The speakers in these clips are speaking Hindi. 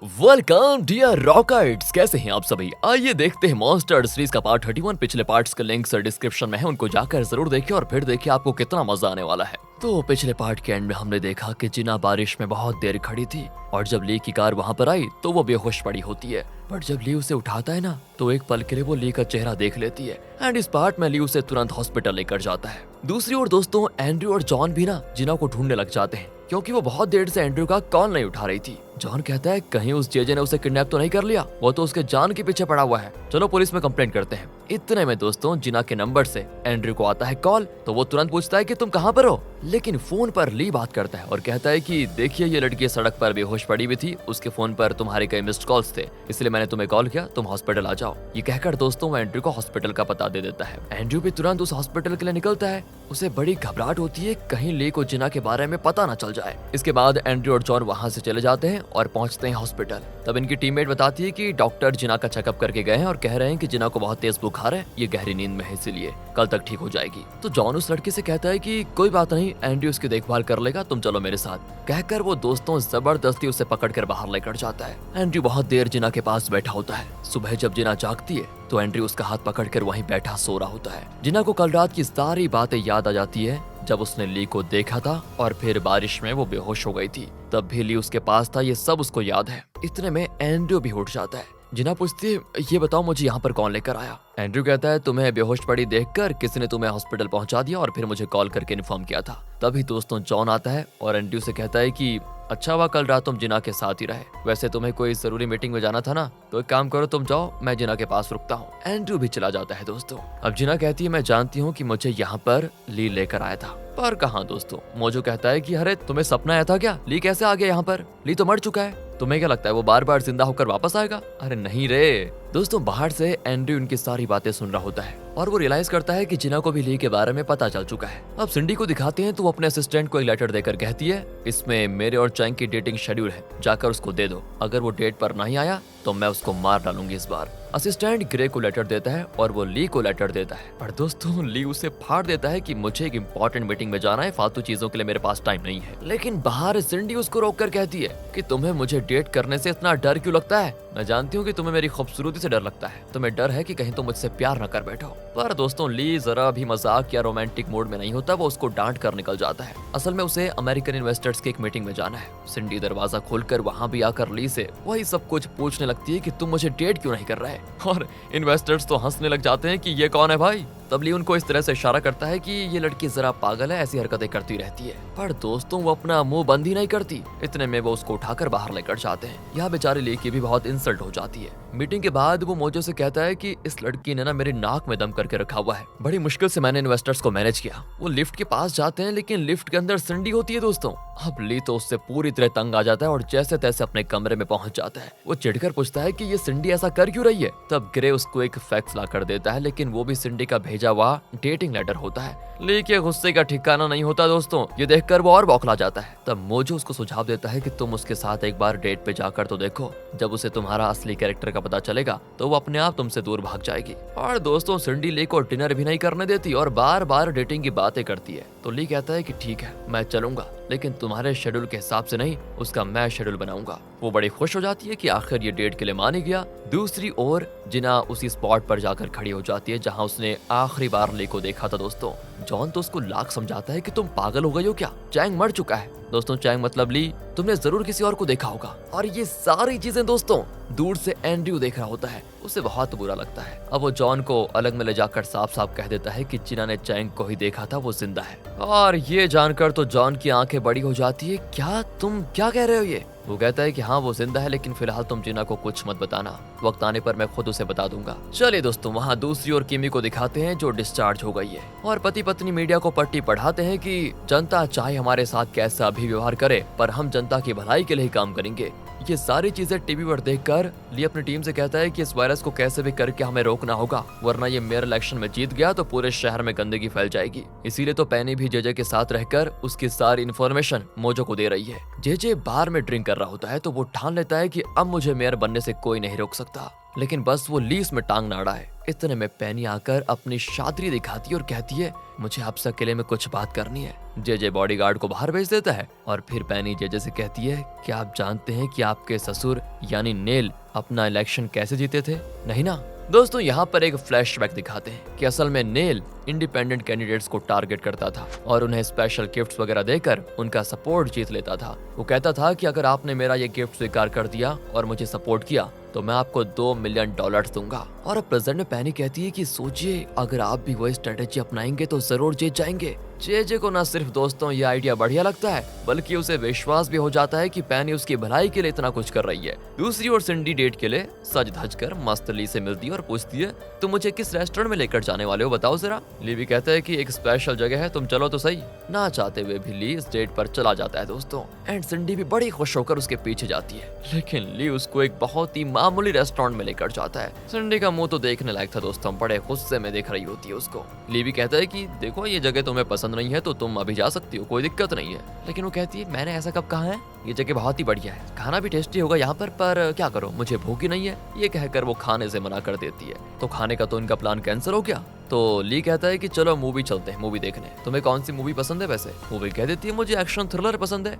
वेलकम डियर रॉकेट्स, कैसे हैं आप सभी। आइए देखते हैं मॉन्स्टर सीरीज का पार्ट 31। पिछले पार्ट्स के लिंक्स डिस्क्रिप्शन में है, उनको जाकर जरूर देखिए और फिर देखिए आपको कितना मजा आने वाला है। तो पिछले पार्ट के एंड में हमने देखा कि जिना बारिश में बहुत देर खड़ी थी और जब ली की कार वहां पर आई तो वो बेहोश पड़ी होती है। बट जब ली उसे उठाता है ना तो एक पल के लिए वो ली का चेहरा देख लेती है एंड इस पार्ट में ली उसे तुरंत हॉस्पिटल लेकर जाता है। दूसरी ओर दोस्तों, एंड्रयू और जॉन भी ना जिना को ढूंढने लग जाते हैं क्योंकि वो बहुत देर से एंड्रयू का कॉल नहीं उठा रही थी। जॉन कहता है कहीं उस जेजे ने उसे किडनैप तो नहीं कर लिया, वो तो उसके जान के पीछे पड़ा हुआ है, चलो पुलिस में कंप्लेंट करते हैं। इतने में दोस्तों जिना के नंबर से एंड्रयू को आता है कॉल, तो वो तुरंत पूछता है कि तुम कहाँ पर हो। लेकिन फोन पर ली बात करता है और कहता है कि देखिए ये लड़की सड़क पर बेहोश पड़ी हुई थी, उसके फोन पर तुम्हारे कई मिस्ड कॉल्स थे, इसलिए मैंने तुम्हें कॉल किया, तुम हॉस्पिटल आ जाओ। ये कहकर दोस्तों वो एंड्रयू को हॉस्पिटल का पता दे देता है। एंड्रयू भी तुरंत उस हॉस्पिटल के लिए निकलता है। उसे बड़ी घबराहट होती है कहीं ली को जिना के बारे में पता न चल जाए। इसके बाद एंड्रयू और जॉन वहाँ से चले जाते हैं और पहुँचते हैं हॉस्पिटल। तब इनकी टीममेट बताती है कि डॉक्टर जिना का चेकअप करके गए हैं और कह रहे हैं कि जिना को बहुत तेज बुखार है, ये गहरी नींद में है, इसीलिए कल तक ठीक हो जाएगी। तो जॉन उस लड़की से कहता है कि कोई बात नहीं, एंड्रयू उसकी देखभाल कर लेगा, तुम चलो मेरे साथ। कहकर वो दोस्तों जबरदस्ती उसे पकड़कर बाहर लेकर जाता है। एंड्रयू बहुत देर जिना के पास बैठा होता है। सुबह जब जिना जागती है तो एंड्रयू उसका हाथ पकड़कर वहीं बैठा सो रहा होता है। जिना को कल रात की सारी बातें याद आ जाती है, जब उसने ली को देखा था और फिर बारिश में वो बेहोश हो गई थी, तब भी ली उसके पास था, ये सब उसको याद है। इतने में एंड्रयू भी उठ जाता है। जिना पूछती है ये बताओ मुझे यहाँ पर कौन लेकर आया। एंड्रयू कहता है तुम्हें बेहोश पड़ी देखकर किसी ने तुम्हें हॉस्पिटल पहुंचा दिया और फिर मुझे कॉल करके इन्फॉर्म किया था। तभी दोस्तों जॉन आता है और एंड्रयू से कहता है कि अच्छा हुआ कल रात तुम जिना के साथ ही रहे, वैसे तुम्हें कोई जरूरी मीटिंग में जाना था ना, तो एक काम करो तुम जाओ, मैं जिना के पास रुकता हूँ। एंड्रयू भी चला जाता है दोस्तों। अब जिना कहती है मैं जानती हूँ कि मुझे यहाँ पर ली लेकर आया था, पर कहाँ दोस्तों। मोजो कहता है कि अरे तुम्हें सपना आया था क्या, ली कैसे आ गया यहाँ पर, ली तो मर चुका है, तुम्हें क्या लगता है वो बार बार जिंदा होकर वापस आएगा। अरे नहीं रे दोस्तों। बाहर से एंड्रयू उनकी सारी बातें सुन रहा होता है और वो रियलाइज करता है कि जिना को भी ली के बारे में पता चल चुका है। अब सिंडी को दिखाते हैं तो वो अपने असिस्टेंट को एक लेटर देकर कहती है इसमें मेरे और चैंग की डेटिंग शेड्यूल है, जाकर उसको दे दो, अगर वो डेट पर नहीं आया तो मैं उसको मार डालूंगी इस बार। असिस्टेंट ग्रे को लेटर देता है और वो ली को लेटर देता है, पर दोस्तों ली उसे फाड़ देता है कि मुझे एक इंपॉर्टेंट मीटिंग में जाना है, फालतू चीजों के लिए मेरे पास टाइम नहीं है। लेकिन बाहर सिंडी उसको रोककर कहती है कि तुम्हें मुझे डेट करने से इतना डर क्यों लगता है, मैं जानती हूँ कि तुम्हें मेरी खूबसूरती से डर लगता है, तुम्हें डर है कि कहीं तुम मुझसे प्यार न कर बैठो। पर दोस्तों ली जरा भी मजाक या रोमांटिक मूड में नहीं होता, वो उसको डांट कर निकल जाता है। असल में उसे अमेरिकन इन्वेस्टर्स की एक मीटिंग में जाना है। सिंडी दरवाजा खोलकर वहाँ भी आकर ली से वही सब कुछ पूछने लगती है कि तुम मुझे डेट क्यों नहीं कर रहे, और इन्वेस्टर्स तो हंसने लग जाते हैं कि ये कौन है भाई। तब ली उनको इस तरह से इशारा करता है कि ये लड़की जरा पागल है, ऐसी हरकतें करती रहती है, पर दोस्तों वो अपना मुंह बंद ही नहीं करती। इतने में वो उसको उठाकर बाहर लेकर जाते हैं। यहाँ बेचारी ली की भी बहुत इंसल्ट हो जाती है। मीटिंग के बाद वो मोजो से कहता है कि इस लड़की ने ना मेरे नाक में दम करके रखा हुआ है, बड़ी मुश्किल से मैंने इन्वेस्टर्स को मैनेज किया। वो लिफ्ट के पास जाते हैं लेकिन लिफ्ट के अंदर सिंडी होती है दोस्तों। अब ली तो उससे पूरी तरह तंग आ जाता है और जैसे तैसे अपने कमरे में पहुंच जाता है। वो चिढ़कर पूछता है कि ये सिंडी ऐसा कर क्यों रही है। तब ग्रे उसको एक फैक्स ला कर देता है, लेकिन वो भी सिंडी का भेजा हुआ डेटिंग लेटर होता है। ली के गुस्से का ठिकाना नहीं होता दोस्तों, ये देखकर वो और बौखला जाता है। तब मोजो उसको सुझाव देता है कि तुम उसके साथ एक बार डेट पे जाकर तो देखो, जब उसे तुम्हारा असली कैरेक्टर का पता चलेगा तो वो अपने आप तुमसे दूर भाग जाएगी। और दोस्तों सिंडी ली को डिनर भी नहीं करने देती और बार बार डेटिंग की बातें करती है। तो ली कहता है कि ठीक है मैं चलूंगा, लेकिन तुम्हारे शेड्यूल के हिसाब से नहीं, उसका मैं शेड्यूल बनाऊंगा। वो बड़ी खुश हो जाती है कि आखिर ये डेट के लिए मान ही गया। दूसरी ओर जिना उसी स्पॉट पर जाकर खड़ी हो जाती है जहां उसने आखिरी बार ली को देखा था दोस्तों। जॉन तो उसको लाख समझाता है कि तुम पागल हो गई हो क्या, चैंग मर चुका है। दोस्तों चैंग मतलब ली, तुमने जरूर किसी और को देखा होगा। और ये सारी चीजें दोस्तों दूर से एंड्रयू देख रहा होता है, उसे बहुत बुरा लगता है। अब वो जॉन को अलग में ले जाकर साफ साफ कह देता है कि जिना ने चैंग को ही देखा था, वो जिंदा है। और ये जानकर तो जॉन की आंखें बड़ी हो जाती है, क्या तुम क्या कह रहे हो ये। वो कहता है कि हाँ वो जिंदा है, लेकिन फिलहाल तुम जिना को कुछ मत बताना, वक्त आने पर मैं खुद उसे बता दूंगा। चलिए दोस्तों वहाँ दूसरी ओर किमी को दिखाते हैं जो डिस्चार्ज हो गई है और पति पत्नी मीडिया को पट्टी पढ़ाते हैं कि जनता चाहे हमारे साथ कैसा भी व्यवहार करे, पर हम जनता की भलाई के लिए ही काम करेंगे। ये सारी चीजें टीवी पर देखकर ली अपनी टीम से कहता है कि इस वायरस को कैसे भी करके हमें रोकना होगा, वरना ये मेयर इलेक्शन में जीत गया तो पूरे शहर में गंदगी फैल जाएगी। इसीलिए तो पैनी भी जेजे के साथ रहकर उसकी सारी इन्फॉर्मेशन मोजो को दे रही है। जेजे बार में ड्रिंक कर रहा होता है तो वो ठान लेता है कि अब मुझे मेयर बनने से कोई नहीं रोक सकता, लेकिन बस वो ली इसमें टांग ना अड़ा है। इतने में पेनी आकर अपनी शातिरी दिखाती है और कहती है मुझे आपसे अकेले में कुछ बात करनी है। जे बॉडीगार्ड को बाहर भेज देता है और फिर पेनी जे से कहती है क्या आप जानते हैं कि आपके ससुर यानी नेल अपना इलेक्शन कैसे जीते थे? नहीं ना। दोस्तों यहाँ पर एक फ्लैशबैक दिखाते हैं कि असल में नेल इंडिपेंडेंट कैंडिडेट्स को टारगेट करता था और उन्हें स्पेशल गिफ्ट्स वगैरह देकर उनका सपोर्ट जीत लेता था। वो कहता था कि अगर आपने मेरा ये गिफ्ट स्वीकार कर दिया और मुझे सपोर्ट किया तो मैं आपको $2 मिलियन दूंगा। और अब प्रेजेंट में पेनी कहती है कि सोचिए अगर आप भी वही स्ट्रेटेजी अपनाएंगे तो जरूर जीत जाएंगे। जे को न सिर्फ दोस्तों ये आइडिया बढ़िया लगता है बल्कि उसे विश्वास भी हो जाता है कि पेनी उसकी भलाई के लिए इतना कुछ कर रही है। दूसरी ओर सिंडी डेट के लिए सज धज कर मस्त ली से मिलती है और पूछती है तुम मुझे किस रेस्टोरेंट में लेकर जाने वाले हो बताओ जरा। ली भी कहता है कि एक स्पेशल जगह है, तुम चलो तो सही। ना चाहते हुए भी ली इस डेट पर चला जाता है दोस्तों, एंड सिंडी भी बड़ी खुश होकर उसके पीछे जाती है, लेकिन ली उसको एक बहुत ही मामूली रेस्टोरेंट में लेकर जाता है। सिंडी का मुंह तो देखने लायक था दोस्तों, बड़े गुस्से में देख रही होती है उसको। ली भी कहता है कि देखो ये जगह तुम्हें पसंद नहीं है तो तुम अभी जा सकती हो, कोई दिक्कत नहीं है। लेकिन वो कहती है मैंने ऐसा कब कहा है, ये जगह बहुत ही बढ़िया है, खाना भी टेस्टी होगा यहाँ पर क्या करो मुझे भूख ही नहीं है। ये कहकर वो खाने से मना कर देती है। तो खाने का तो इनका प्लान कैंसिल हो गया। तो ली कहता है कि चलो मूवी चलते हैं, मूवी देखने। तुम्हें कौन सी मूवी पसंद है वैसे? मूवी कह देती है मुझे एक्शन थ्रिलर पसंद है।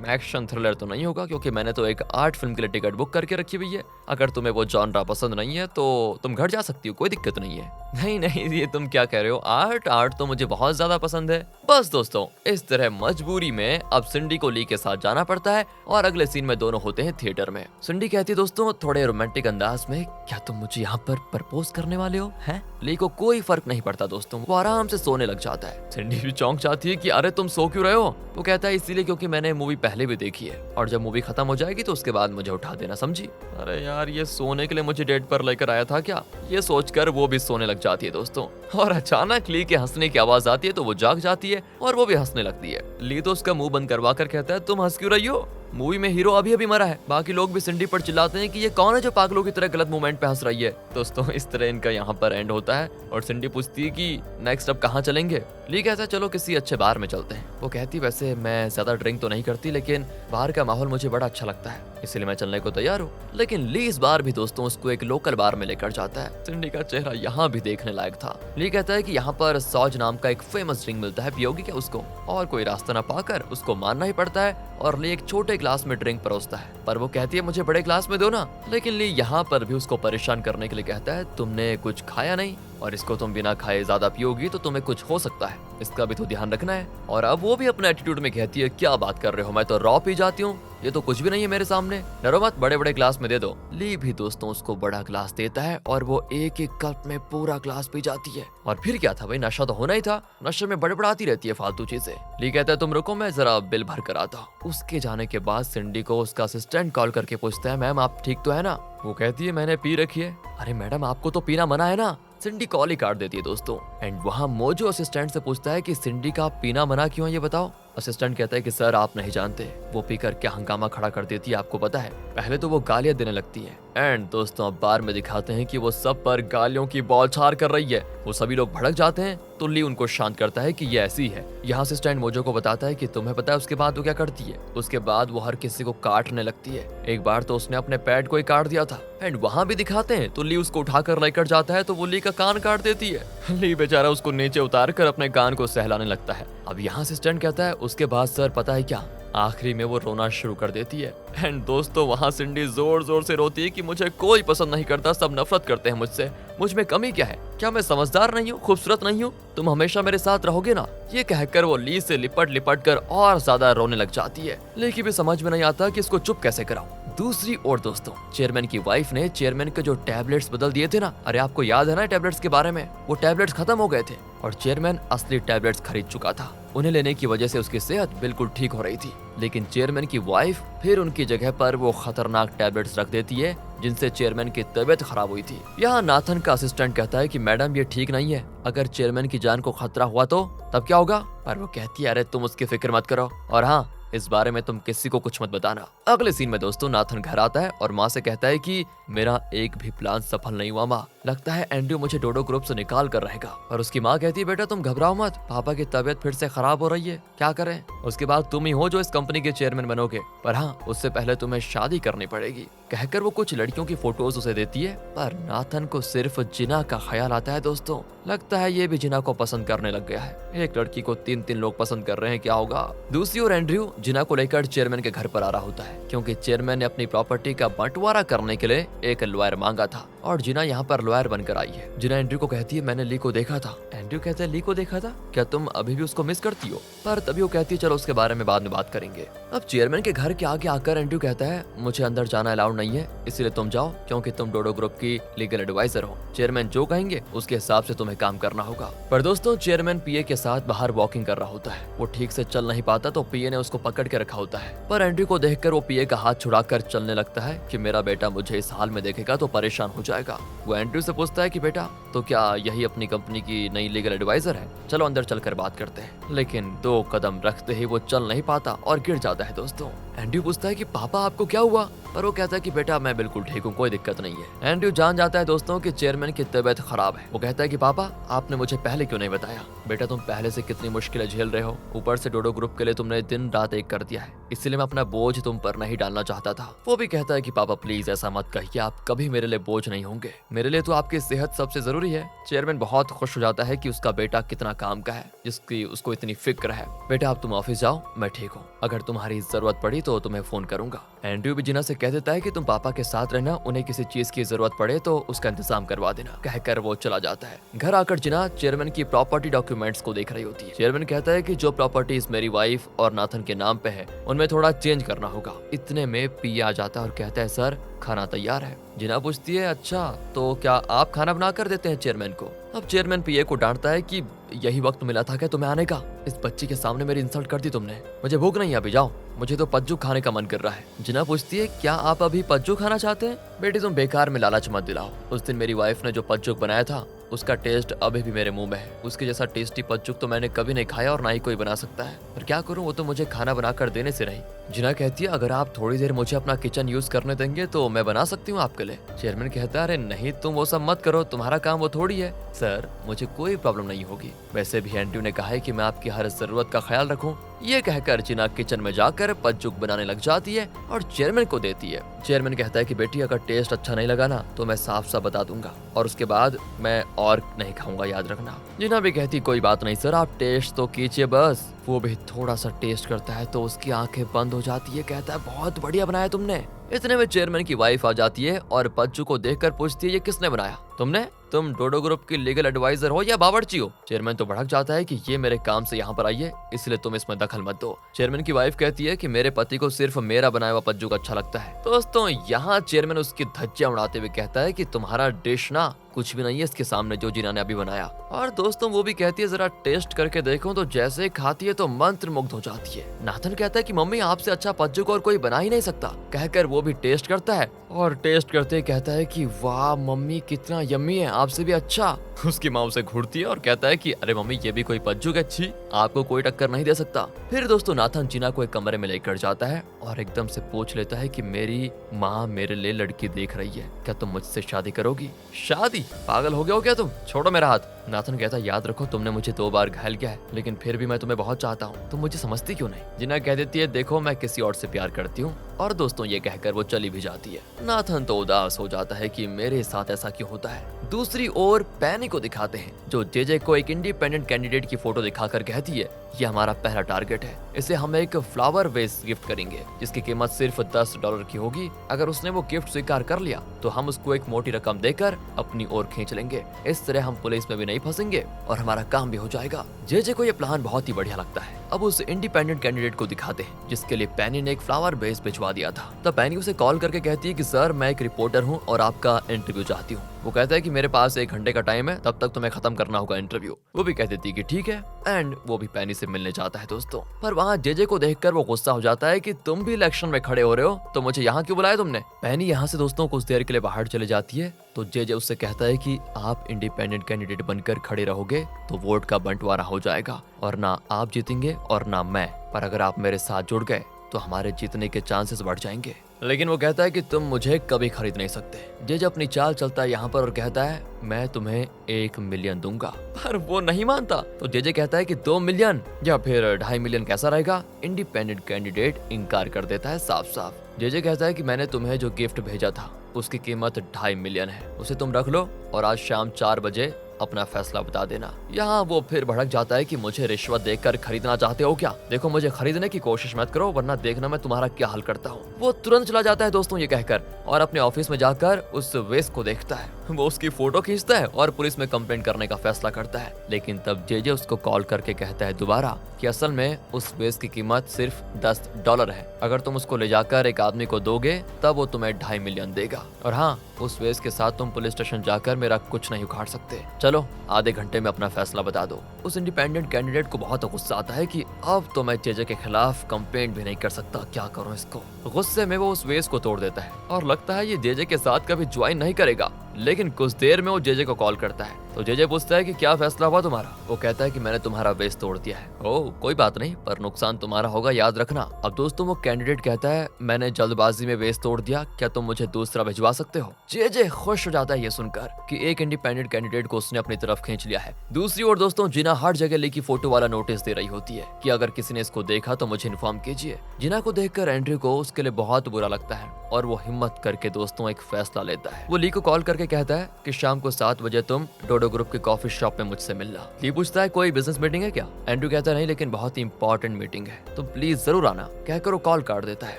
एक्शन थ्रिलर तो नहीं होगा क्योंकि मैंने तो एक आर्ट फिल्म के लिए टिकट बुक करके रखी हुई है। अगर तुम्हें वो जॉनरा पसंद नहीं है तो तुम घर जा सकती हो, कोई दिक्कत नहीं है। नहीं ये तुम क्या कह रहे हो, आर्ट तो मुझे बहुत ज्यादा पसंद है। बस दोस्तों इस तरह मजबूरी में अब सिंडी को ली के साथ जाना पड़ता है और अगले सीन में दोनों होते हैं थिएटर में। सिंडी कहती है दोस्तों थोड़े रोमांटिक अंदाज में क्या तुम मुझे यहाँ पर प्रपोज करने वाले हो? हैं? ली को कोई फर्क नहीं पड़ता दोस्तों, वो आराम से सोने लग जाता है। सिंडी भी चौंक जाती है कि अरे तुम सो क्यों रहे हो? वो कहता है इसीलिए क्योंकि मैंने मूवी पहले भी देखी है और जब मूवी खत्म हो जाएगी तो उसके बाद मुझे उठा देना, समझी? अरे यार ये सोने के लिए मुझे डेट पर लेकर आया था क्या? ये सोचकर वो भी सोने लग जाती है दोस्तों, और अचानक ली के हंसने की आवाज आती है तो वो जाग जाती है और वो भी हंसने लगती है। ली तो उसका मुंह बंद करवा कर कहता है तुम हंस क्यों रही हो? मूवी में हीरो अभी अभी मरा है। बाकी लोग भी सिंडी पर चिल्लाते हैं कि ये कौन है जो पागलों की तरह गलत मूवमेंट पे हंस रही है। दोस्तों इस तरह इनका यहाँ पर एंड होता है और सिंडी पूछती है कि नेक्स्ट अब कहाँ चलेंगे? ली कहता है चलो किसी अच्छे बार में चलते हैं। वो कहती वैसे मैं ज्यादा ड्रिंक तो नहीं करती लेकिन बाहर का माहौल मुझे बड़ा अच्छा लगता है, इसलिए मैं चलने को तैयार हूँ। लेकिन ली इस बार भी दोस्तों उसको एक लोकल बार में लेकर जाता है। सिंडी का चेहरा यहाँ भी देखने लायक था। ली कहता है कि यहाँ पर सॉज नाम का एक फेमस ड्रिंक मिलता है, पियोगी क्या उसको? और कोई रास्ता न पाकर उसको मानना ही पड़ता है और ली एक छोटे ग्लास में ड्रिंक परोसता है, पर वो कहती है मुझे बड़े ग्लास में दो ना। लेकिन ली यहाँ पर भी उसको परेशान करने के लिए कहता है तुमने कुछ खाया नहीं और इसको तुम बिना खाए ज्यादा पियोगी तो तुम्हें कुछ हो सकता है, इसका भी तो ध्यान रखना है। और अब वो भी अपने एटीट्यूड में कहती है क्या बात कर रहे हो, मैं तो रॉ पी जाती हूँ, ये तो कुछ भी नहीं है मेरे सामने, डरो मत, बड़े बड़े ग्लास में दे दो। ली भी दोस्तों उसको बड़ा ग्लास देता है और वो एक एक कप में पूरा ग्लास पी जाती है। और फिर क्या था भाई, नशा तो होना ही था, नशे में बड़बड़ाती रहती है फालतू चीजें। ली कहता है तुम रुको मैं जरा बिल भर कर आता हूँ। उसके जाने के बाद सिंडी को उसका असिस्टेंट कॉल करके पूछता है मैम आप ठीक तो है ना? वो कहती है मैंने पी रखी है। अरे मैडम आपको तो पीना मना है ना। सिंडी कॉल ही काट देती है दोस्तों, एंड वहाँ मोजो असिस्टेंट से पूछता है कि सिंडी का पीना मना क्यों है ये बताओ। असिस्टेंट कहता है कि सर आप नहीं जानते वो पीकर क्या हंगामा खड़ा कर देती है आपको पता है। पहले तो वो गालियां देने लगती है एंड दोस्तों अब बार में दिखाते हैं कि वो सब पर गालियों की बौछार कर रही है। वो सभी लोग भड़क जाते हैं तो ली उनको शांत करता है कि ये ऐसी है। यहाँ असिस्टेंट मोजो को बताता है कि तुम्हें पता है उसके बाद वो क्या करती है? उसके बाद वो हर किसी को काटने लगती है। एक बार तो उसने अपने पैड को ही काट दिया था एंड वहाँ भी दिखाते हैं तो ली उसको उठाकर लेकर जाता है तो वो ली का कान काट देती है। ली बेचारा उसको नीचे उतार कर अपने कान को सहलाने लगता है। अब यहाँ असिस्टेंट कहता है उसके बाद सर पता है क्या, आखिरी में वो रोना शुरू कर देती है एंड दोस्तों वहाँ सिंडी जोर जोर से रोती है कि मुझे कोई पसंद नहीं करता, सब नफरत करते हैं मुझसे, मुझ में कमी क्या है? क्या मैं समझदार नहीं हूँ, खूबसूरत नहीं हूँ? तुम हमेशा मेरे साथ रहोगे ना? ये कहकर वो ली से लिपट लिपट कर और ज्यादा रोने लग जाती है। लेकिन भी समझ में नहीं आता कि इसको चुप कैसे कराऊं। दूसरी ओर दोस्तों चेयरमैन की वाइफ ने चेयरमैन के जो टैबलेट्स बदल दिए थे ना, अरे आपको याद है ना टैबलेट्स के बारे में? वो टैबलेट्स खत्म हो गए थे और चेयरमैन असली टैबलेट्स खरीद चुका था। उन्हें लेने की वजह से उसकी सेहत बिल्कुल ठीक हो रही थी, लेकिन चेयरमैन की वाइफ फिर उनकी जगह पर वो खतरनाक टैबलेट्स रख देती है जिनसे चेयरमैन की तबीयत खराब हुई थी। यहाँ नाथन का असिस्टेंट कहता है कि मैडम ये ठीक नहीं है, अगर चेयरमैन की जान को खतरा हुआ तो तब क्या होगा? पर वो कहती है अरे तुम उसकी फिक्र मत करो और हाँ इस बारे में तुम किसी को कुछ मत बताना। अगले सीन में दोस्तों नाथन घर आता है और माँ से कहता है कि मेरा एक भी प्लान सफल नहीं हुआ माँ, लगता है एंड्रयू मुझे डोडो ग्रुप से निकाल कर रहेगा। और उसकी माँ कहती है बेटा तुम घबराओ मत, पापा की तबीयत फिर से खराब हो रही है, क्या करें, उसके बाद तुम ही हो जो इस कंपनी के चेयरमैन बनोगे, पर हाँ उससे पहले तुम्हें शादी करनी पड़ेगी। कहकर वो कुछ लड़कियों की फोटोज उसे देती है, पर नाथन को सिर्फ जिना का ख्याल आता है दोस्तों। लगता है ये भी जिना को पसंद करने लग गया है। एक लड़की को 3-3 लोग पसंद कर रहे हैं, क्या होगा। दूसरी ओर एंड्रयू जिना को लेकर चेयरमैन के घर पर आ रहा होता है, क्योंकि चेयरमैन ने अपनी प्रॉपर्टी का बंटवारा करने के लिए एक लॉयर मांगा था और जिना यहाँ पर लॉयर बनकर आई है। जिना एंड्रयू को कहती है मैंने ली को देखा था। एंड्रयू कहता है ली को देखा था, क्या तुम अभी भी उसको मिस करती हो। पर तभी वो कहती है चलो उसके बारे में बाद में बात करेंगे। अब चेयरमैन के घर के आगे आकर एंड्रयू कहता है मुझे अंदर जाना अलाउड नहीं है, इसलिए तुम जाओ क्योंकि तुम डोडो ग्रुप की लीगल एडवाइजर हो। चेयरमैन जो कहेंगे उसके हिसाब से तुम्हें काम करना होगा। पर दोस्तों चेयरमैन पीए के साथ बाहर वॉकिंग कर रहा होता है। वो ठीक से चल नहीं पाता तो पीए ने उसको पकड़ के रखा होता है। पर एंड्रयू को देखकर वो पीए का हाथ छुड़ाकर चलने लगता है कि मेरा बेटा मुझे इस हाल में देखेगा तो परेशान हो जाएगा। वो एंड्रयू से पूछता है कि बेटा तो क्या यही अपनी कंपनी की नई लीगल एडवाइजर है, चलो अंदर चलकर बात करते हैं। लेकिन 2 कदम रखते ही वो चल नहीं पाता और गिर जाता है दोस्तों। एंड्रयू पूछता है कि पापा आपको क्या हुआ, पर वो कहता है कि बेटा मैं बिल्कुल ठीक हूँ, कोई दिक्कत नहीं है। एंड्रयू जान जाता है दोस्तों कि चेयरमैन की तबीयत खराब है। वो कहता है कि पापा आपने मुझे पहले क्यों नहीं बताया, बेटा तुम पहले से कितनी मुश्किलें झेल रहे हो, ऊपर से डोडो ग्रुप के लिए तुमने दिन रात एक कर दिया है, इसलिए मैं अपना बोझ तुम पर नहीं डालना चाहता था। वो भी कहता है कि पापा प्लीज ऐसा मत कहिए, आप कभी मेरे लिए बोझ नहीं होंगे, मेरे लिए तो आपकी सेहत सबसे जरूरी है। चेयरमैन बहुत खुश हो जाता है कि उसका बेटा कितना काम का है, जिसकी उसको इतनी फिक्र है। बेटा अब तुम ऑफिस जाओ, मैं ठीक हूँ, अगर तुम्हारी जरूरत पड़ी तो तुम्हें फोन करूंगा। एंड्रयू भी जिना से कह देता है कि तुम पापा के साथ रहना, उन्हें किसी चीज की जरूरत पड़े तो उसका इंतजाम करवा देना। कहकर वो चला जाता है। घर आकर जिना चेयरमैन की प्रॉपर्टी डॉक्यूमेंट्स को देख रही होती है। चेयरमैन कहता है कि जो प्रॉपर्टीज मेरी वाइफ और नाथन के नाम पे है उनमें थोड़ा चेंज करना होगा। इतने में पी आ जाता है और कहता है सर खाना तैयार है। जिना पूछती है अच्छा तो क्या आप खाना बना कर देते हैं चेयरमैन को। अब चेयरमैन पीए को डांटता है कि यही वक्त मिला था क्या तुम्हें आने का, इस बच्ची के सामने मेरी इंसल्ट कर दी तुमने, मुझे भूख नहीं है, अभी जाओ, मुझे तो पज्जू खाने का मन कर रहा है। जिना पूछती है क्या आप अभी पज्जू खाना चाहते हैं। बेटी तुम बेकार में लालच मत दिलाओ, उस दिन मेरी वाइफ ने जो पज्जू बनाया था उसका टेस्ट अभी भी मेरे मुंह में है, उसके जैसा टेस्टी पज्जुक तो मैंने कभी नहीं खाया और ना ही कोई बना सकता है, पर क्या करूं वो तो मुझे खाना बनाकर देने से रही। जिना कहती है अगर आप थोड़ी देर मुझे अपना किचन यूज करने देंगे तो मैं बना सकती हूँ आपके लिए। चेयरमैन कहता है अरे नहीं तुम वो सब मत करो, तुम्हारा काम वो थोड़ी है। सर मुझे कोई प्रॉब्लम नहीं होगी, वैसे भी एंड्रयू ने कहा है कि मैं आपकी हर जरूरत का ख्याल रखूं। ये कहकर जिना किचन में जाकर पज्जुक बनाने लग जाती है और चेयरमैन को देती है। चेयरमैन कहता है कि बेटी अगर टेस्ट अच्छा नहीं लगा ना तो मैं साफ साफ बता दूंगा और उसके बाद मैं और नहीं खाऊंगा, याद रखना। जिना भी कहती कोई बात नहीं सर आप टेस्ट तो कीजिए बस। वो भी थोड़ा सा टेस्ट करता है तो उसकी आंखें बंद हो जाती है, कहता है बहुत बढ़िया बनाया तुमने। इतने में चेयरमैन की वाइफ आ जाती है और पज्जू को देखकर पूछती है ये किसने बनाया, तुमने, तुम डोडो ग्रुप की लीगल एडवाइजर हो या बावर्ची हो। चेयरमैन तो भड़क जाता है कि ये मेरे काम से यहाँ पर आई है इसलिए तुम इसमें दखल मत दो। चेयरमैन की वाइफ कहती है कि मेरे पति को सिर्फ मेरा बनाया हुआ पज्जू अच्छा लगता है। दोस्तों यहाँ चेयरमैन उसकी धज्जियां उड़ाते हुए कहता है कि तुम्हारा डिश ना कुछ भी नहीं है इसके सामने जो जिना ने अभी बनाया। और दोस्तों वो भी कहती है जरा टेस्ट करके देखो, तो जैसे खाती है तो मंत्र मुग्ध हो जाती है। नाथन कहता है कि मम्मी आपसे अच्छा पज्जू को और कोई बना ही नहीं सकता। कहकर वो भी टेस्ट करता है और टेस्ट करते ही कहता है कि वाह मम्मी कितना यम्मी है, आपसे भी अच्छा। उसकी माँ उसे घूरती है और कहता है कि अरे मम्मी ये भी कोई पज्जू है, अच्छी, आपको कोई टक्कर नहीं दे सकता। फिर दोस्तों नाथन जिना को एक कमरे में लेकर जाता है और एकदम से पूछ लेता है कि मेरी माँ मेरे लिए लड़की देख रही है, क्या तुम मुझसे शादी करोगी। शादी, पागल हो गया हो क्या तुम, छोड़ो मेरा हाथ। नाथन कहता है याद रखो तुमने मुझे 2 बार घायल किया है लेकिन फिर भी मैं तुम्हें बहुत चाहता हूँ, तुम मुझे समझती क्यों नहीं। जिना कह देती है देखो मैं किसी और से प्यार करती हूँ। और दोस्तों ये कहकर वो चली भी जाती है। नाथन तो उदास हो जाता है कि मेरे साथ ऐसा क्यों होता है। दूसरी ओर पैनी को दिखाते हैं जो जेजे को एक इंडिपेंडेंट कैंडिडेट की फोटो दिखाकर कहती है ये हमारा पहला टारगेट है, इसे हम एक फ्लावर वेस गिफ्ट करेंगे जिसकी कीमत सिर्फ $10 की होगी। अगर उसने वो गिफ्ट स्वीकार कर लिया तो हम उसको एक मोटी रकम देकर अपनी ओर खींच लेंगे, इस तरह हम पुलिस में भी नहीं फंसेंगे और हमारा काम भी हो जाएगा। जेजे को ये प्लान बहुत ही बढ़िया लगता है। अब उस इंडिपेंडेंट कैंडिडेट को दिखाते हैं जिसके लिए पैनी ने एक फ्लावर बेस भिजवा दिया था। तब पैनी उसे कॉल करके कहती है कि सर मैं एक रिपोर्टर हूँ और आपका इंटरव्यू चाहती हूँ। वो कहता है कि मेरे पास 1 घंटे का टाइम है, तब तक तुम्हें खत्म करना होगा इंटरव्यू। वो भी कह देती है कि ठीक है एंड वो भी पैनी से मिलने जाता है दोस्तों। पर वहाँ जेजे को देखकर वो गुस्सा हो जाता है कि तुम भी इलेक्शन में खड़े हो रहे हो तो मुझे यहाँ क्यों बुलाया तुमने। पैनी यहाँ से दोस्तों कुछ देर के लिए बाहर चले जाती है तो जेजे उससे कहता है कि आप इंडिपेंडेंट कैंडिडेट बनकर खड़े रहोगे तो वोट का बंटवारा हो जाएगा और ना आप जीतेंगे और ना मैं, पर अगर आप मेरे साथ जुड़ गए तो हमारे जीतने के चांसेस बढ़ जाएंगे। लेकिन वो कहता है कि तुम मुझे कभी खरीद नहीं सकते। जेजे अपनी चाल चलता है यहाँ पर और कहता है मैं तुम्हें 1 मिलियन दूंगा, पर वो नहीं मानता। तो जेजे कहता है कि 2 मिलियन या फिर 2.5 मिलियन कैसा रहेगा। इंडिपेंडेंट कैंडिडेट इनकार कर देता है साफ साफ। जेजे कहता है कि मैंने तुम्हें जो गिफ्ट भेजा था उसकी कीमत 2.5 मिलियन है, उसे तुम रख लो और आज शाम 4 बजे अपना फैसला बता देना। यहाँ वो फिर भड़क जाता है कि मुझे रिश्वत देकर खरीदना चाहते हो क्या? देखो मुझे खरीदने की कोशिश मत करो वरना देखना मैं तुम्हारा क्या हाल करता हूँ। वो तुरंत चला जाता है दोस्तों ये कहकर और अपने ऑफिस में जाकर उस वेस्ट को देखता है। वो उसकी फोटो खींचता है और पुलिस में कंप्लेंट करने का फैसला करता है। लेकिन तब जेजे उसको कॉल करके कहता है दोबारा कि असल में उस वेस्ट की कीमत सिर्फ $10 है। अगर तुम उसको ले जाकर एक आदमी को दोगे तब वो तुम्हें 2.5 मिलियन देगा। और हाँ, उस वेस्ट के साथ तुम पुलिस स्टेशन जाकर मेरा कुछ नहीं उखाड़ सकते। चलो आधे घंटे में अपना फैसला बता दो। उस इंडिपेंडेंट कैंडिडेट को बहुत गुस्सा आता है कि अब तो मैं जेजे के खिलाफ कंप्लेंट भी नहीं कर सकता, क्या करूं इसको। गुस्से में वो उस वेस्ट को तोड़ देता है और लगता है ये जेजे के साथ कभी ज्वाइन नहीं करेगा। लेकिन कुछ देर में वो जेजे को कॉल करता है। तो जेजे पूछता है कि क्या फैसला हुआ तुम्हारा। वो कहता है कि मैंने तुम्हारा वेस्ट तोड़ दिया है। ओह कोई बात नहीं, पर नुकसान तुम्हारा होगा, याद रखना। अब दोस्तों वो कैंडिडेट कहता है मैंने जल्दबाजी में वेस्ट तोड़ दिया, क्या तुम मुझे दूसरा भिजवा सकते हो। जेजे खुश हो जाता है ये सुनकर कि एक इंडिपेंडेंट कैंडिडेट को उसने अपनी तरफ खींच लिया है। दूसरी ओर दोस्तों जिना हर जगह लेकी फोटो वाला नोटिस दे रही होती है कि अगर किसी ने इसको देखा तो मुझे इन्फॉर्म कीजिए। जिना को देखकर एंड्रयू को उसके लिए बहुत बुरा लगता है और वो हिम्मत करके दोस्तों एक फैसला लेता है। वो ली को कॉल करके कहता है कि शाम को 7 बजे तुम डोडो ग्रुप के कॉफी शॉप में मुझसे मिलना। ली पूछता है कोई बिजनेस मीटिंग है क्या। एंड्रयू कहता है नहीं, लेकिन बहुत ही इंपॉर्टेंट मीटिंग है, तुम प्लीज जरूर आना। कहकर वो कॉल काट देता है।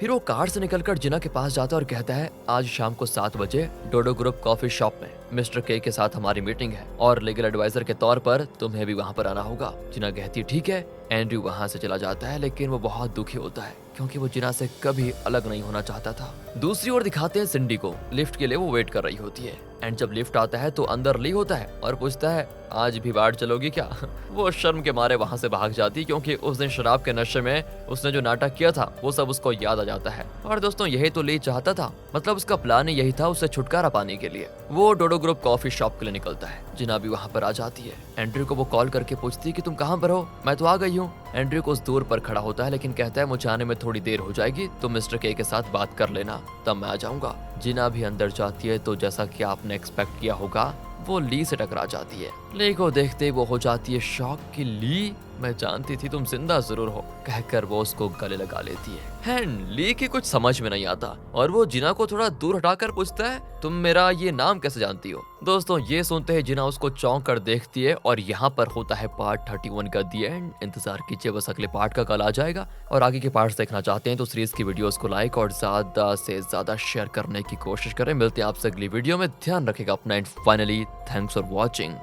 फिर वो कार से निकलकर जिना के पास जाता है और कहता है आज शाम को 7 बजे डोडो ग्रुप कॉफी शॉप में मिस्टर के साथ हमारी मीटिंग है और लीगल एडवाइजर के तौर पर तुम्हें भी वहाँ पर आना होगा। जिना कहती है ठीक है। एंड्रयू वहाँ से चला जाता है लेकिन वो बहुत दुखी होता है क्योंकि वो जिना से कभी अलग नहीं होना चाहता था। दूसरी ओर दिखाते हैं सिंडी को, लिफ्ट के लिए वो वेट कर रही होती है। एंड जब लिफ्ट आता है तो अंदर ली होता है और पूछता है आज भी बाढ़ चलोगी क्या। वो शर्म के मारे वहाँ से भाग जाती क्योंकि उस दिन शराब के नशे में उसने जो नाटक किया था वो सब उसको याद आ जाता है। और दोस्तों यही तो ली चाहता था, मतलब उसका प्लान ही यही था उसे छुटकारा पाने के लिए। वो डोडो ग्रुप कॉफी शॉप के लिए निकलता है। जिना भी वहाँ पर आ जाती है। एंड्रयू को वो कॉल करके पूछती है कि तुम कहाँ पर हो, मैं तो आ गई हूँ। एंड्रयू को उस दूर पर खड़ा होता है लेकिन कहता है मुझे आने में थोड़ी देर हो जाएगी, तुम मिस्टर के साथ बात कर लेना तब मैं आ जाऊंगा। जिना भी अंदर जाती है तो जैसा कि आपने एक्सपेक्ट किया होगा वो ली से टकरा जाती है। ली को देखते वो हो जाती है शॉक कि ली मैं जानती थी तुम जिंदा जरूर हो, कहकर वो उसको गले लगा लेती है। ली की कुछ समझ में नहीं आता और वो जिना को थोड़ा दूर हटाकर पूछता है तुम मेरा ये नाम कैसे जानती हो। दोस्तों ये सुनते हैं जिना उसको चौंक कर देखती है और यहाँ पर होता है पार्ट 31 का दी एंड। इंतजार कीजिए, बस अगले पार्ट का कल आ जाएगा। और आगे के पार्ट्स देखना चाहते हैं तो सीरीज की वीडियोस को लाइक और ज्यादा से ज्यादा शेयर करने की कोशिश करें। मिलते हैं आपसे अगली वीडियो में, ध्यान रखेगा अपना and finally thanks for watching.